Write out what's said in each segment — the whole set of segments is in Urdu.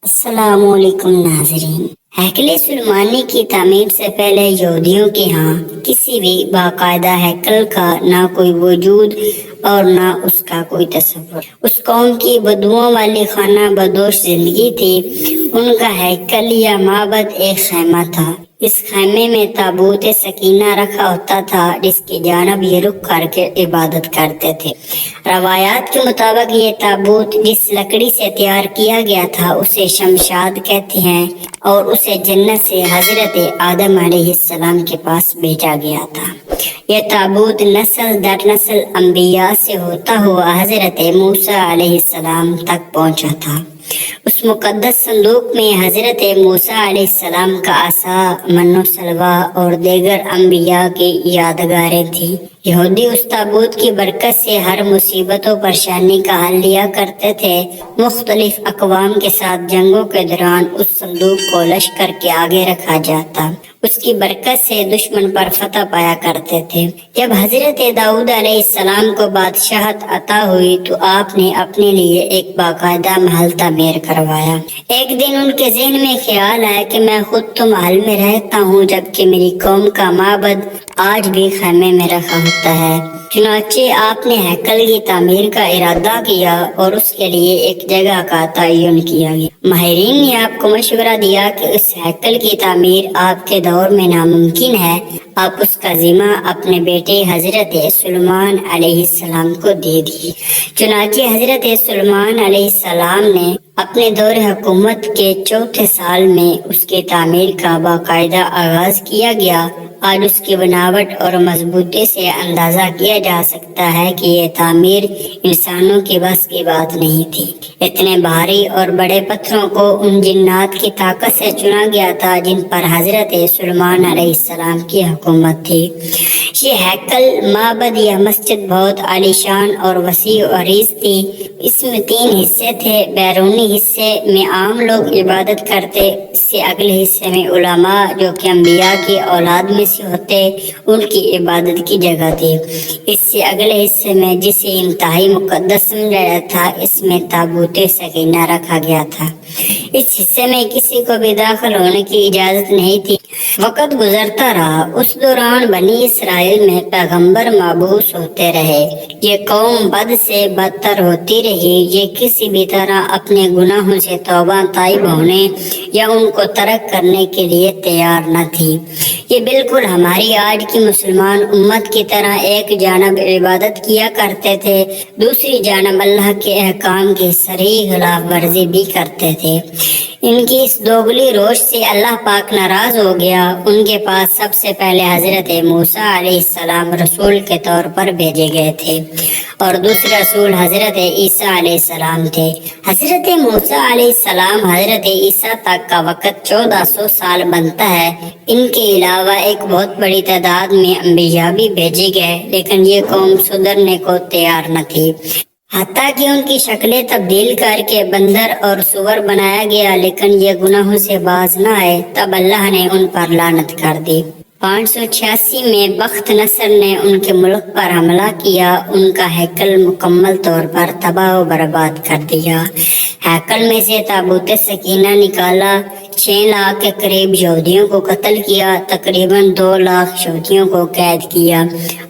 السلام علیکم ناظرین، ہیکل سلیمانی کی تعمیر سے پہلے یہودیوں کے ہاں کسی بھی باقاعدہ ہیکل کا نہ کوئی وجود اور نہ اس کا کوئی تصور۔ اس قوم کی بدبوؤں والی خانہ بدوش زندگی تھی۔ ان کا ہیکل یا معبد ایک خیمہ تھا۔ اس خیمے میں تابوت سکینہ رکھا ہوتا تھا، جس کی جانب یہ رخ کر کے عبادت کرتے تھے۔ روایات کے مطابق یہ تابوت جس لکڑی سے تیار کیا گیا تھا اسے شمشاد کہتے ہیں، اور اسے جنت سے حضرت آدم علیہ السلام کے پاس بھیجا گیا تھا۔ یہ تابوت نسل در نسل انبیاء سے ہوتا ہوا حضرت موسیٰ علیہ السلام تک پہنچا تھا۔ اس مقدس صندوق میں حضرت موسیٰ علیہ السلام کا عصا، من و سلوہ اور دیگر انبیاء کی یادگاریں تھیں۔ یہودی اس تابوت کی برکت سے ہر مصیبت و پریشانی کا حل لیا کرتے تھے۔ مختلف اقوام کے ساتھ جنگوں کے دوران اس صندوق کو لشکر کے آگے رکھا جاتا، اس کی برکت سے دشمن پر فتح پایا کرتے تھے۔ جب حضرت داؤد علیہ السلام کو بادشاہت عطا ہوئی تو آپ نے اپنے لیے ایک باقاعدہ محل تعمیر کروایا۔ ایک دن ان کے ذہن میں خیال آیا کہ میں خود تو محل میں رہتا ہوں، جبکہ میری قوم کا معبد آج بھی خیمے میں رکھا ہوتا ہے۔ چنانچہ آپ نے ہیکل کی تعمیر کا ارادہ کیا اور اس کے لیے ایک جگہ کا تعین کیا گیا۔ ماہرین نے آپ کو مشورہ دیا کہ اس ہیکل کی تعمیر آپ کے دور میں ناممکن ہے، آپ اس کا ذمہ اپنے بیٹے حضرت سلیمان علیہ السلام کو دے دیجیے۔ چنانچہ حضرت سلیمان علیہ السلام نے اپنے دور حکومت کے چوتھے سال میں اس کی تعمیر کا باقاعدہ آغاز کیا گیا۔ آج اس کی بناوٹ اور مضبوطی سے اندازہ کیا جا سکتا ہے کہ یہ تعمیر انسانوں کے بس کی بات نہیں تھی۔ اتنے بھاری اور بڑے پتھروں کو ان جنات کی طاقت سے چنا گیا تھا جن پر حضرت سلیمان علیہ السلام کی حکومت تھی۔ یہ ہیکل، معبد یا مسجد بہت عالیشان اور وسیع و عریض تھی۔ اس میں 3 حصے تھے۔ بیرونی حصے میں عام لوگ عبادت کرتے، اس سے اگلے حصے میں علماء جو کہ انبیاء کی اولاد میں سے ہوتے ان کی عبادت کی جگہ تھی۔ اس سے اگلے حصے میں جسے انتہائی مقدس سمجھا جاتا تھا، اس میں تابوت سکینہ رکھا گیا تھا۔ اس حصے میں کسی کو بھی داخل ہونے کی اجازت نہیں تھی۔ وقت گزرتا رہا، اس دوران بنی اسرائیل میں پیغمبر مبعوث ہوتے رہے۔ یہ قوم بد سے بدتر ہوتی رہی۔ یہ کسی بھی طرح اپنے گناہوں سے توبہ طائب ہونے یا ان کو ترک کرنے کے لیے تیار نہ تھی۔ یہ بالکل ہماری آج کی مسلمان امت کی طرح ایک جانب عبادت کیا کرتے تھے، دوسری جانب اللہ کے احکام کی صریح خلاف ورزی بھی کرتے تھے۔ ان کی اس دوگلی روش سے اللہ پاک ناراض ہو گیا۔ ان کے پاس سب سے پہلے حضرت موسیٰ علیہ السلام رسول کے طور پر بھیجے گئے تھے، اور دوسرے رسول حضرت عیسیٰ علیہ السلام تھے۔ حضرت موسیٰ علیہ السلام حضرت عیسیٰ تک کا وقت 1400 سال بنتا ہے۔ ان کے علاوہ ایک بہت بڑی تعداد میں انبیاء بھی بھیجے گئے، لیکن یہ قوم سدھرنے کو تیار نہ تھی۔ حتیٰ کہ ان کی شکلیں تبدیل کر کے بندر اور سور بنایا گیا، لیکن یہ گناہوں سے باز نہ آئے۔ تب اللہ نے ان پر لعنت کر دی۔ 586 میں بخت نصر نے ان کے ملک پر حملہ کیا، ان کا ہیکل مکمل طور پر تباہ و برباد کر دیا۔ ہیکل میں سے تابوت سکینہ نکالا، 6 لاکھ کے قریب یہودیوں کو قتل کیا، تقریباً 2 لاکھ یہودیوں کو قید کیا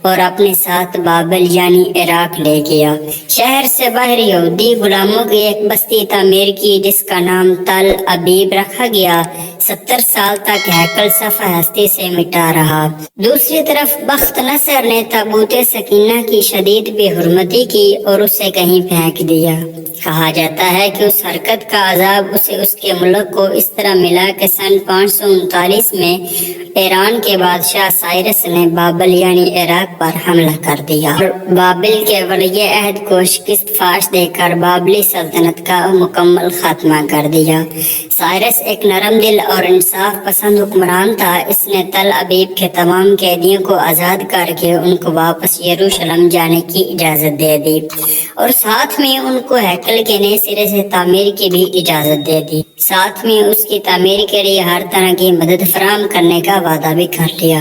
اور اپنے ساتھ بابل یعنی عراق لے گیا۔ شہر سے باہر یہودی غلاموں کی ایک بستی تعمیر کی جس کا نام تل ابیب رکھا گیا۔ 70 سال تک ہیکل صفحہ ہستی سے مٹا رہا۔ دوسری طرف بخت نصر نے تابوت سکینہ کی شدید بے حرمتی کی اور اسے کہیں پھینک دیا۔ کہا جاتا ہے کہ اس حرکت کا عذاب اسے اس کے ملک کو اس طرح ملا کہ سن 539 میں ایران کے بادشاہ سائرس نے بابل یعنی عراق پر حملہ کر دیا اور بابل کے ولی عہد کو شکست فاش دے کر بابلی سلطنت کا مکمل خاتمہ کر دیا۔ سائرس ایک نرم دل اور انصاف پسند حکمران تھا۔ اس نے تل ابیب کے تمام قیدیوں کو آزاد کر کے ان کو واپس یروشلم جانے کی اجازت دے دی، اور ساتھ میں ان کو ہیکل کے نئے سرے سے تعمیر کی بھی اجازت دے دی۔ ساتھ میں اس کی تعمیر کے لیے ہر طرح کی مدد فراہم کرنے کا وعدہ بھی کر لیا۔